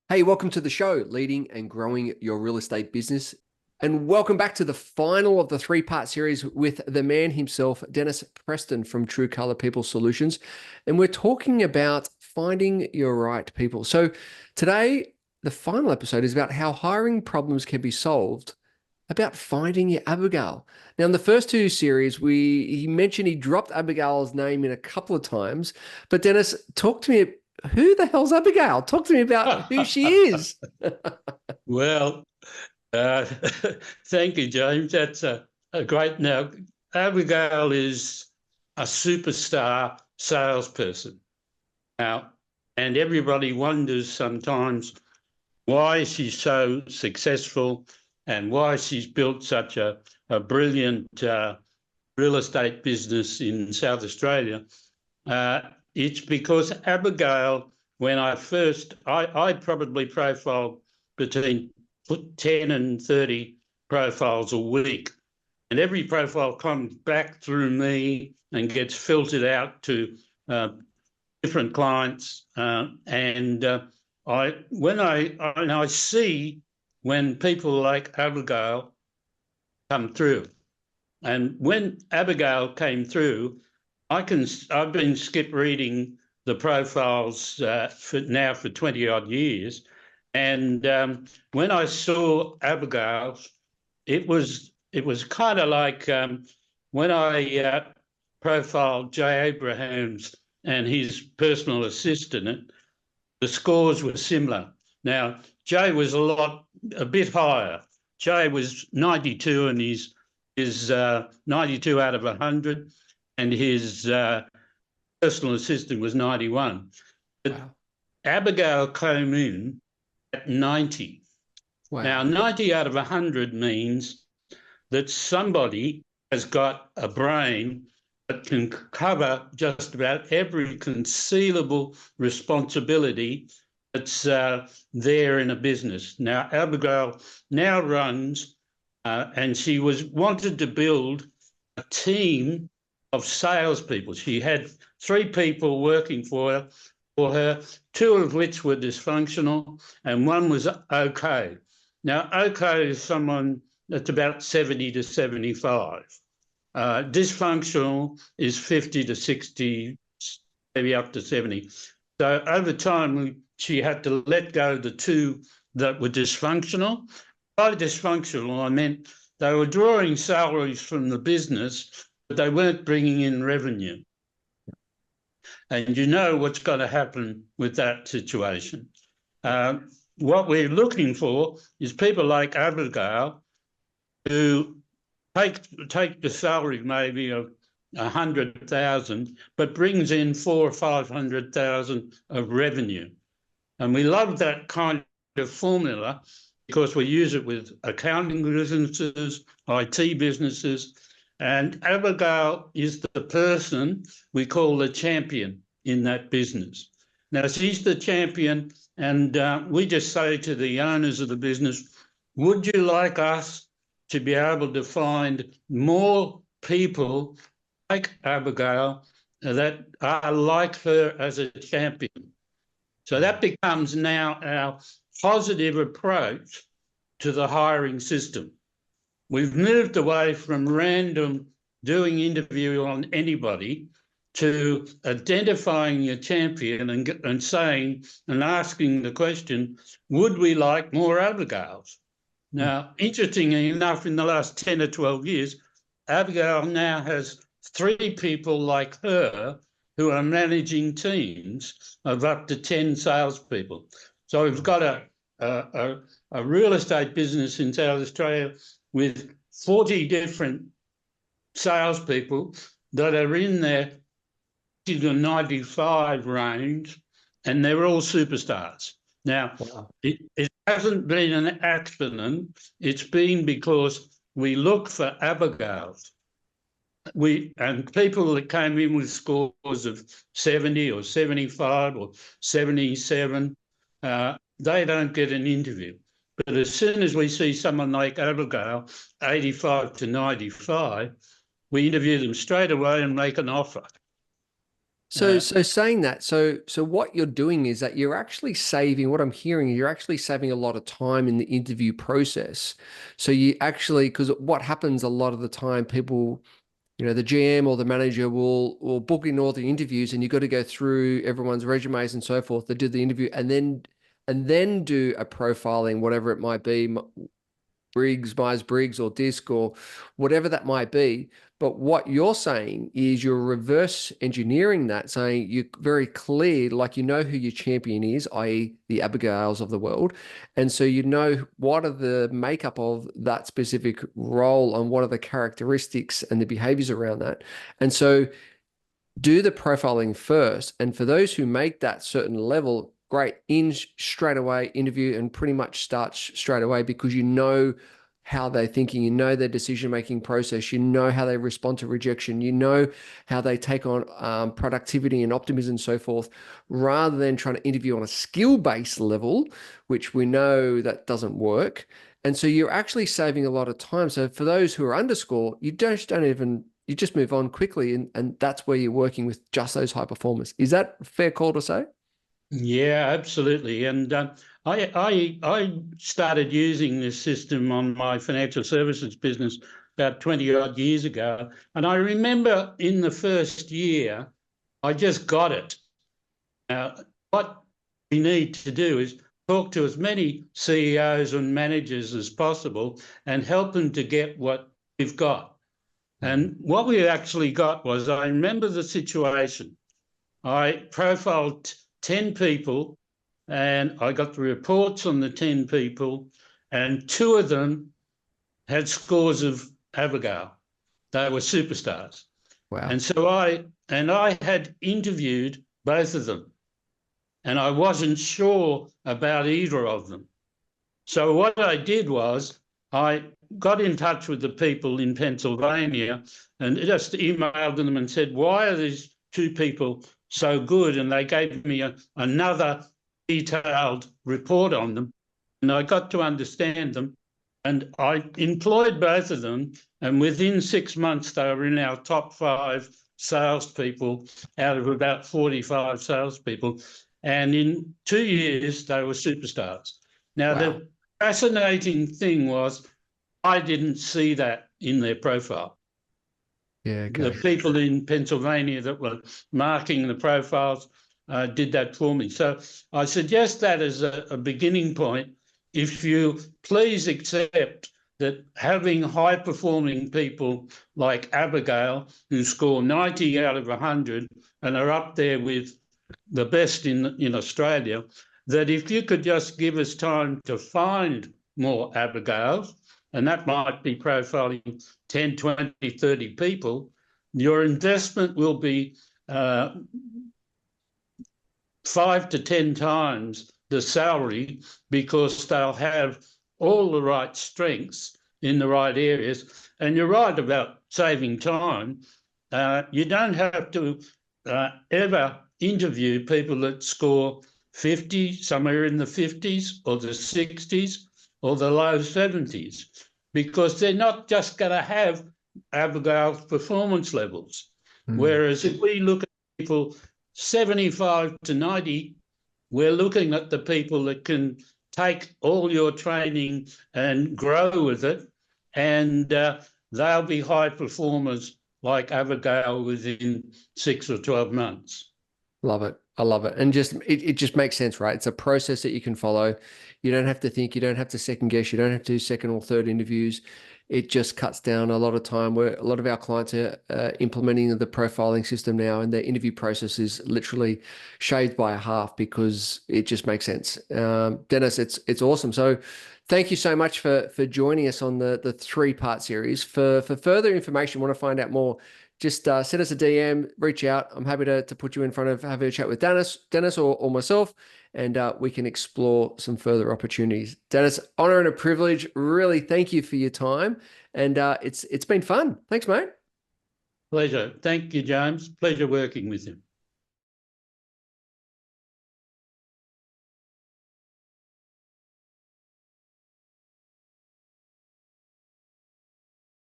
Hey, welcome to the show, Leading and Growing Your Real Estate Business. And welcome back to the final of the three-part series with the man himself, Denis Preston from True Color People Solutions. And we're talking about finding your right people. So today, the final episode is about how hiring problems can be solved, about finding your Abigail. Now, in the first two series, he mentioned he dropped Abigail's name in a couple of times. But Denis, talk to me. Who the hell's Abigail? Talk to me about who she is. Well, uh, thank you, James. That's a great. Now, Abigail is a superstar salesperson. Now, and everybody wonders sometimes why she's so successful and why she's built such a brilliant real estate business in South Australia. It's because Abigail, when I probably profiled between 10 and 30 profiles a week. And every profile comes back through me and gets filtered out to different clients. And I see when people like Abigail come through. And when Abigail came through, I've been skip reading the profiles for 20 odd years. And when I saw Abigail, it was kind of like when I profiled Jay Abrahams and his personal assistant, the scores were similar. Now, Jay was a bit higher. Jay was 92 and he's 92 out of 100. And his personal assistant was 91. But wow. Abigail came in at 90. Wow. Now, 90 out of 100 means that somebody has got a brain that can cover just about every conceivable responsibility that's there in a business. Now, Abigail now runs, and she wanted to build a team of salespeople. She had 3 people working for her, 2 of which were dysfunctional, and 1 was okay. Now, okay is someone that's about 70 to 75. Dysfunctional is 50 to 60, maybe up to 70. So over time, she had to let go the 2 that were dysfunctional. By dysfunctional, I meant they were drawing salaries from the business, but they weren't bringing in revenue. And you know what's going to happen with that situation. What we're looking for is people like Abigail who take the salary maybe of 100,000, but brings in 400,000 or 500,000 of revenue. And we love that kind of formula because we use it with accounting businesses, IT businesses. And Abigail is the person we call the champion in that business. Now, she's the champion, and we just say to the owners of the business, would you like us to be able to find more people like Abigail that are like her as a champion? So that becomes now our positive approach to the hiring system. We've moved away from random doing interview on anybody to identifying your champion and saying and asking the question, would we like more Abigails? Now, interestingly enough, in the last 10 or 12 years, Abigail now has 3 people like her who are managing teams of up to 10 salespeople. So we've got a real estate business in South Australia with 40 different salespeople that are in their 90 to 95 range, and they're all superstars. Now, wow. It hasn't been an accident. It's been because we look for Abigails. And people that came in with scores of 70 or 75 or 77, they don't get an interview. But as soon as we see someone like Abigail, 85 to 95, we interview them straight away and make an offer. So, saying that, so what you're doing is that you're actually saving, what I'm hearing, you're actually saving a lot of time in the interview process. So you actually, because what happens a lot of the time, people, the GM or the manager will book in all the interviews, and you've got to go through everyone's resumes and so forth. They do the interview and then do a profiling, whatever it might be, Myers-Briggs or DISC or whatever that might be. But what you're saying is you're reverse engineering that, saying you're very clear, like you know who your champion is, i.e. the Abigails of the world. And so you know what are the makeup of that specific role and what are the characteristics and the behaviors around that. And so do the profiling first. And for those who make that certain level, great, in straight away, interview and pretty much start straight away, because you know how they're thinking, you know their decision-making process, you know how they respond to rejection, you know how they take on productivity and optimism and so forth, rather than trying to interview on a skill-based level, which we know that doesn't work. And so you're actually saving a lot of time. So for those who are underscore, you just move on quickly, and that's where you're working with just those high performers. Is that a fair call to say? Yeah, absolutely. And I started using this system on my financial services business about 20 odd years ago. And I remember in the first year, I just got it. Now, what we need to do is talk to as many CEOs and managers as possible and help them to get what we've got. And what we actually got was, I remember the situation. I profiled 10 people and I got the reports on the 10 people, and 2 of them had scores of Abigail. They were superstars. Wow. And so I had interviewed both of them, and I wasn't sure about either of them. So what I did was I got in touch with the people in Pennsylvania and just emailed them and said, why are these 2 people so good? And they gave me another detailed report on them, and I got to understand them. And I employed both of them, and within 6 months, they were in our top 5 salespeople out of about 45 salespeople. And in 2 years, they were superstars. Now, Wow. the fascinating thing was I didn't see that in their profile. Yeah, okay. The people in Pennsylvania that were marking the profiles did that for me. So I suggest that as a beginning point. If you please accept that having high-performing people like Abigail, who score 90 out of 100 and are up there with the best in Australia, that if you could just give us time to find more Abigails, and that might be profiling 10, 20, 30 people, your investment will be 5 to 10 times the salary, because they'll have all the right strengths in the right areas. And you're right about saving time. You don't have to ever interview people that score 50, somewhere in the 50s or the 60s or the low 70s, because they're not just going to have Abigail's performance levels. Whereas if we look at people 75 to 90, we're looking at the people that can take all your training and grow with it, and they'll be high performers like Abigail within 6 or 12 months. Love it. I love it. And it just makes sense, right? It's a process that you can follow. You don't have to think, you don't have to second guess, you don't have to do second or third interviews. It just cuts down a lot of time, where a lot of our clients are implementing the profiling system now, and their interview process is literally shaved by a half because it just makes sense. Denis, it's awesome. So thank you so much for joining us on the 3-part series. For further information, want to find out more, just send us a DM, reach out. I'm happy to put you in front of, having a chat with Denis or myself, and we can explore some further opportunities. Denis, honor and a privilege. Really, thank you for your time, and it's been fun. Thanks, mate. Pleasure. Thank you, James. Pleasure working with you.